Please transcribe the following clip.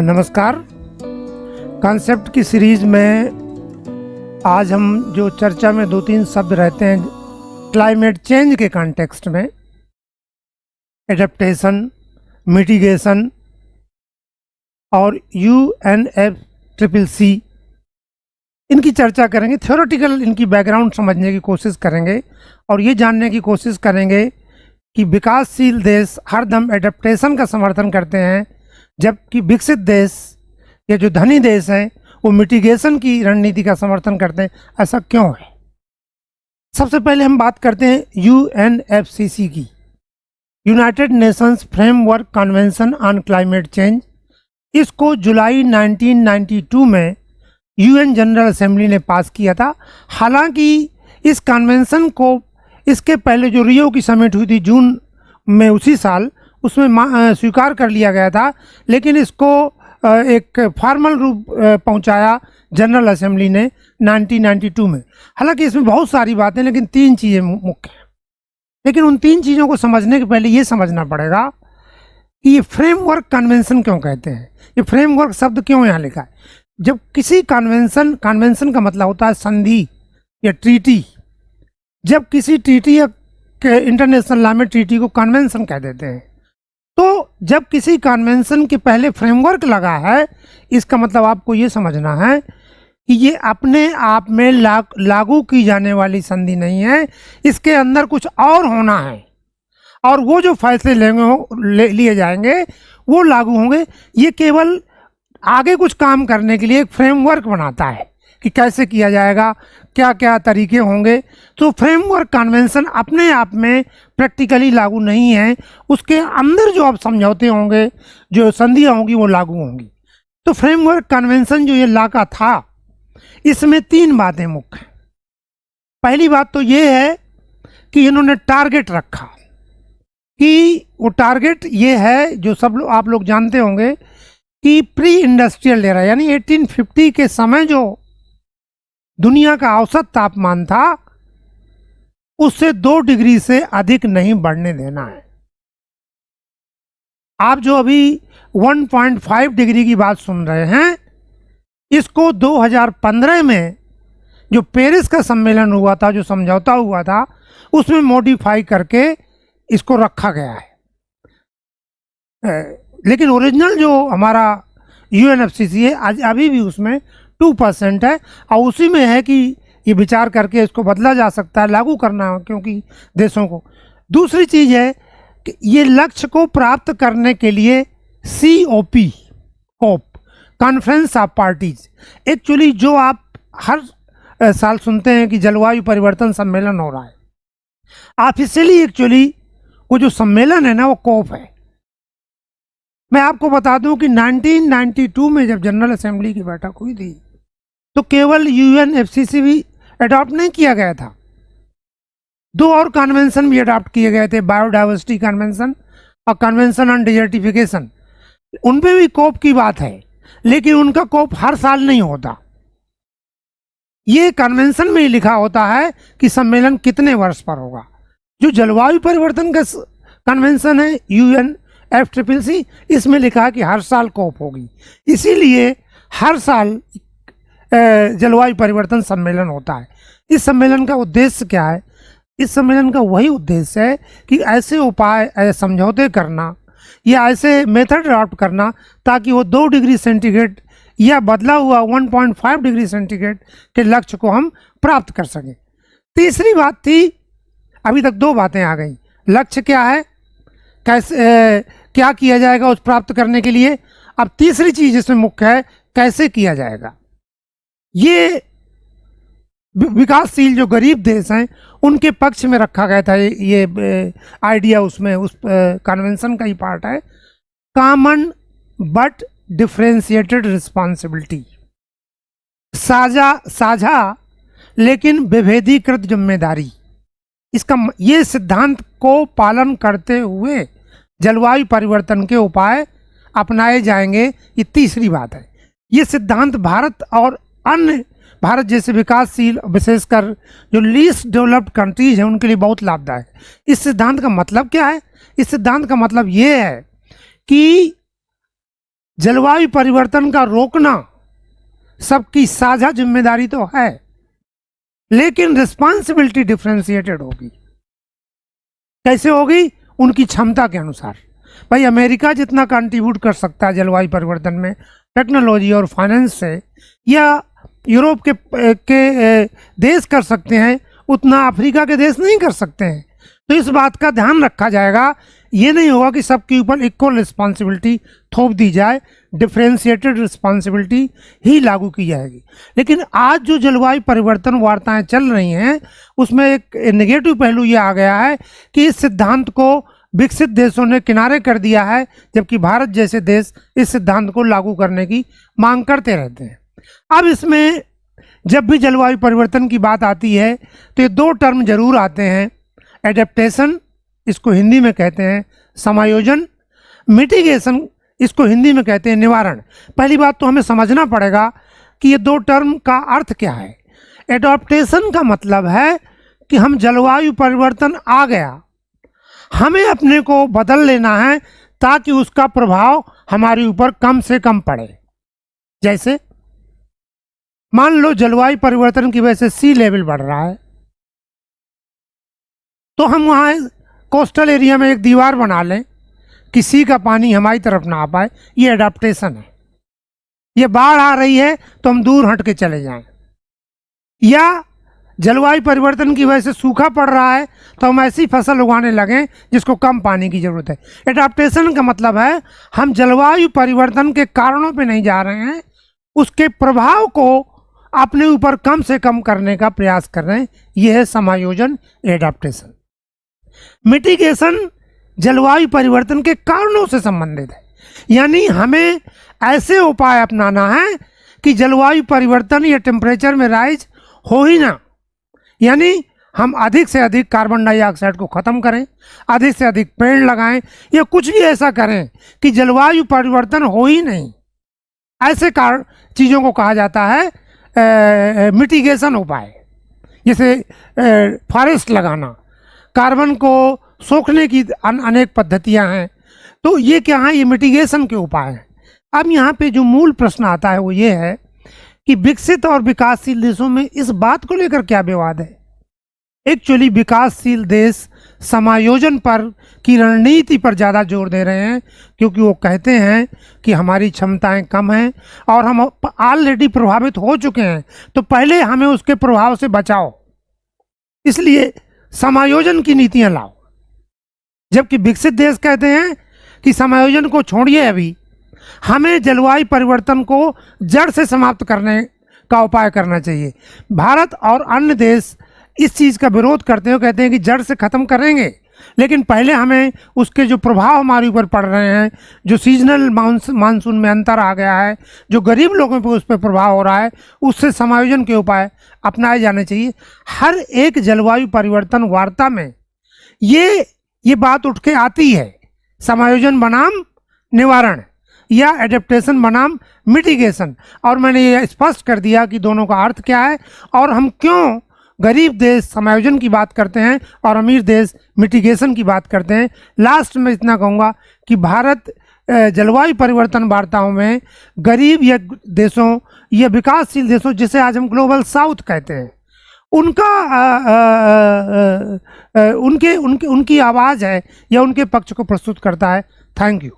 नमस्कार। कॉन्सेप्ट की सीरीज में आज हम जो चर्चा में दो तीन शब्द रहते हैं क्लाइमेट चेंज के कॉन्टेक्स्ट में, एडेप्टेशन, मिटिगेशन और UNFCCC, इनकी चर्चा करेंगे। थ्योरेटिकल इनकी बैकग्राउंड समझने की कोशिश करेंगे और ये जानने की कोशिश करेंगे कि विकासशील देश हरदम एडेप्टेशन का समर्थन करते हैं, जबकि विकसित देश या जो धनी देश हैं वो मिटिगेशन की रणनीति का समर्थन करते हैं। ऐसा क्यों है? सबसे पहले हम बात करते हैं UNFCCC की, United Nations framework convention on climate change. इसको जुलाई 1992 में UN जनरल असेंबली ने पास किया था। हालांकि इस कन्वेंशन को इसके पहले जो रियो की समिट हुई थी जून में उसी साल, उसमें स्वीकार कर लिया गया था, लेकिन इसको एक फॉर्मल रूप पहुंचाया जनरल असेंबली ने 1992 में। हालांकि इसमें बहुत सारी बातें, लेकिन तीन चीज़ें मुख्य हैं। लेकिन उन तीन चीज़ों को समझने के पहले ये समझना पड़ेगा कि ये फ्रेमवर्क कन्वेंशन क्यों कहते हैं, ये फ्रेमवर्क शब्द क्यों यहाँ लिखा है। जब किसी कन्वेंशन का मतलब होता है संधि या ट्रीटी। जब किसी ट्रीटी या इंटरनेशनल लॉ में ट्रीटी को कन्वेंशन कह देते हैं, तो जब किसी कन्वेंशन के पहले फ्रेमवर्क लगा है, इसका मतलब आपको ये समझना है कि ये अपने आप में लागू की जाने वाली संधि नहीं है, इसके अंदर कुछ और होना है और वो जो फैसले लिए जाएंगे वो लागू होंगे। ये केवल आगे कुछ काम करने के लिए एक फ्रेमवर्क बनाता है कि कैसे किया जाएगा, क्या क्या तरीके होंगे। तो फ्रेमवर्क कन्वेंशन अपने आप में प्रैक्टिकली लागू नहीं है, उसके अंदर जो अब समझौते होंगे, जो संधियाँ होंगी, वो लागू होंगी। तो फ्रेमवर्क कन्वेंशन जो ये लॉ का था, इसमें तीन बातें मुख्य हैं। पहली बात तो ये है कि इन्होंने टारगेट रखा कि वो टारगेट ये है जो आप लोग जानते होंगे कि प्री इंडस्ट्रियल एरा यानी 1850 के समय जो दुनिया का औसत तापमान था उससे 2 डिग्री से अधिक नहीं बढ़ने देना है। आप जो अभी 1.5 डिग्री की बात सुन रहे हैं, इसको 2015 में जो पेरिस का सम्मेलन हुआ था, जो समझौता हुआ था, उसमें मॉडिफाई करके इसको रखा गया है। लेकिन ओरिजिनल जो हमारा UNFCCC है आज अभी भी उसमें 2% है और उसी में है कि ये विचार करके इसको बदला जा सकता है, लागू करना है क्योंकि देशों को। दूसरी चीज़ है कि ये लक्ष्य को प्राप्त करने के लिए COP conference of parties, actually जो आप हर साल सुनते हैं कि जलवायु परिवर्तन सम्मेलन हो रहा है, ऑफिशियली एक्चुअली वो जो सम्मेलन है ना वो COP है। मैं आपको बता दूं कि 1992 में जब जनरल असेंबली की बैठक हुई थी तो केवल UNFCCC भी अडॉप्ट नहीं किया गया था, 2 और कन्वेंशन भी अडॉप्ट किए गए थे, बायोडाइवर्सिटी कन्वेंशन और कन्वेंशन ऑन डिजर्टिफिकेशन। उनपे भी COP की बात है, लेकिन उनका COP हर साल नहीं होता। ये कन्वेंशन में ही लिखा होता है कि सम्मेलन कितने वर्ष पर होगा। जो जलवायु परिवर्तन का कन्वेंशन है UNFCCC, इसमें लिखा है कि हर साल COP होगी। इसीलिए हर साल जलवायु परिवर्तन सम्मेलन होता है। इस सम्मेलन का उद्देश्य क्या है? इस सम्मेलन का वही उद्देश्य है कि ऐसे उपाय, समझौते करना या ऐसे मेथड अडॉप्ट करना ताकि वो 2 डिग्री सेंटीग्रेड या बदला हुआ 1.5 डिग्री सेंटीग्रेड के लक्ष्य को हम प्राप्त कर सकें। तीसरी बात थी, अभी तक 2 बातें आ गई। लक्ष्य क्या है, कैसे क्या किया जाएगा उस प्राप्त करने के लिए। अब तीसरी चीज़ इसमें मुख्य है, कैसे किया जाएगा। ये विकासशील जो गरीब देश हैं उनके पक्ष में रखा गया था ये आइडिया, उसमें उस कन्वेंशन का ही पार्ट है। कॉमन बट डिफरेंशिएटेड रिस्पॉन्सिबिलिटी, साझा लेकिन विभेदीकृत जिम्मेदारी। इसका ये सिद्धांत को पालन करते हुए जलवायु परिवर्तन के उपाय अपनाए जाएंगे, ये तीसरी बात है। ये सिद्धांत भारत और अन्य भारत जैसे विकासशील, विशेषकर जो लीस्ट डेवलप्ड कंट्रीज हैं, उनके लिए बहुत लाभदायक है। इस सिद्धांत का मतलब क्या है? इस सिद्धांत का मतलब ये है कि जलवायु परिवर्तन का रोकना सबकी साझा जिम्मेदारी तो है, लेकिन रिस्पॉन्सिबिलिटी डिफरेंशिएटेड होगी। कैसे होगी? उनकी क्षमता के अनुसार। भाई अमेरिका जितना कंट्रीब्यूट कर सकता है जलवायु परिवर्तन में टेक्नोलॉजी और फाइनेंस से, या यूरोप के देश कर सकते हैं, उतना अफ्रीका के देश नहीं कर सकते हैं। तो इस बात का ध्यान रखा जाएगा। ये नहीं होगा कि सबके ऊपर इक्वल रिस्पॉन्सिबिलिटी थोप दी जाए, डिफरेंशिएटेड रिस्पॉन्सिबिलिटी ही लागू की जाएगी। लेकिन आज जो जलवायु परिवर्तन वार्ताएं चल रही हैं, उसमें एक नेगेटिव पहलू ये आ गया है कि इस सिद्धांत को विकसित देशों ने किनारे कर दिया है, जबकि भारत जैसे देश इस सिद्धांत को लागू करने की मांग करते रहते हैं। अब इसमें जब भी जलवायु परिवर्तन की बात आती है तो ये दो टर्म जरूर आते हैं, एडेप्टेशन, इसको हिंदी में कहते हैं समायोजन, मिटिगेशन, इसको हिंदी में कहते हैं निवारण। पहली बात तो हमें समझना पड़ेगा कि ये दो टर्म का अर्थ क्या है। एडेप्टेशन का मतलब है कि हम जलवायु परिवर्तन आ गया, हमें अपने को बदल लेना है ताकि उसका प्रभाव हमारे ऊपर कम से कम पड़े। जैसे मान लो जलवायु परिवर्तन की वजह से सी लेवल बढ़ रहा है, तो हम वहाँ कोस्टल एरिया में एक दीवार बना लें कि सी का पानी हमारी तरफ ना आ पाए। ये एडाप्टेशन है। ये बाढ़ आ रही है तो हम दूर हट के चले जाएं, या जलवायु परिवर्तन की वजह से सूखा पड़ रहा है तो हम ऐसी फसल उगाने लगें जिसको कम पानी की ज़रूरत है। एडाप्टेशन का मतलब है हम जलवायु परिवर्तन के कारणों पे नहीं जा रहे हैं, उसके प्रभाव को अपने ऊपर कम से कम करने का प्रयास कर रहे हैं। यह है समायोजन, एडाप्टेशन। मिटिगेशन जलवायु परिवर्तन के कारणों से संबंधित है, यानी हमें ऐसे उपाय अपनाना है कि जलवायु परिवर्तन या टेम्परेचर में राइज हो ही ना, यानी हम अधिक से अधिक कार्बन डाइऑक्साइड को ख़त्म करें, अधिक से अधिक पेड़ लगाएं, या कुछ भी ऐसा करें कि जलवायु परिवर्तन हो ही नहीं। ऐसे चीज़ों को कहा जाता है मिटिगेशन उपाय। जैसे फॉरेस्ट लगाना, कार्बन को सोखने की अनेक पद्धतियां हैं। तो ये क्या है? ये मिटिगेशन के उपाय हैं। अब यहाँ पे जो मूल प्रश्न आता है वो ये है कि विकसित और विकासशील देशों में इस बात को लेकर क्या विवाद है। एक्चुअली विकासशील देश समायोजन पर की रणनीति पर ज़्यादा जोर दे रहे हैं, क्योंकि वो कहते हैं कि हमारी क्षमताएं कम हैं और हम ऑलरेडी प्रभावित हो चुके हैं, तो पहले हमें उसके प्रभाव से बचाओ, इसलिए समायोजन की नीतियां लाओ। जबकि विकसित देश कहते हैं कि समायोजन को छोड़िए, अभी हमें जलवायु परिवर्तन को जड़ से समाप्त करने का उपाय करना चाहिए। भारत और अन्य देश इस चीज़ का विरोध करते हुए कहते हैं कि जड़ से ख़त्म करेंगे, लेकिन पहले हमें उसके जो प्रभाव हमारे ऊपर पड़ रहे हैं, जो सीजनल मानसून में अंतर आ गया है, जो गरीब लोगों पर उस पर प्रभाव हो रहा है, उससे समायोजन के उपाय अपनाए जाने चाहिए। हर एक जलवायु परिवर्तन वार्ता में ये बात उठ के आती है, समायोजन बनाम निवारण या एडेप्टेशन बनाम मिटिगेशन। और मैंने ये स्पष्ट कर दिया कि दोनों का अर्थ क्या है और हम क्यों गरीब देश समायोजन की बात करते हैं और अमीर देश मिटिगेशन की बात करते हैं। लास्ट में इतना कहूँगा कि भारत जलवायु परिवर्तन वार्ताओं में गरीब या देशों या विकासशील देशों, जिसे आज हम ग्लोबल साउथ कहते हैं, उनका उनकी आवाज़ है या उनके पक्ष को प्रस्तुत करता है। Thank you.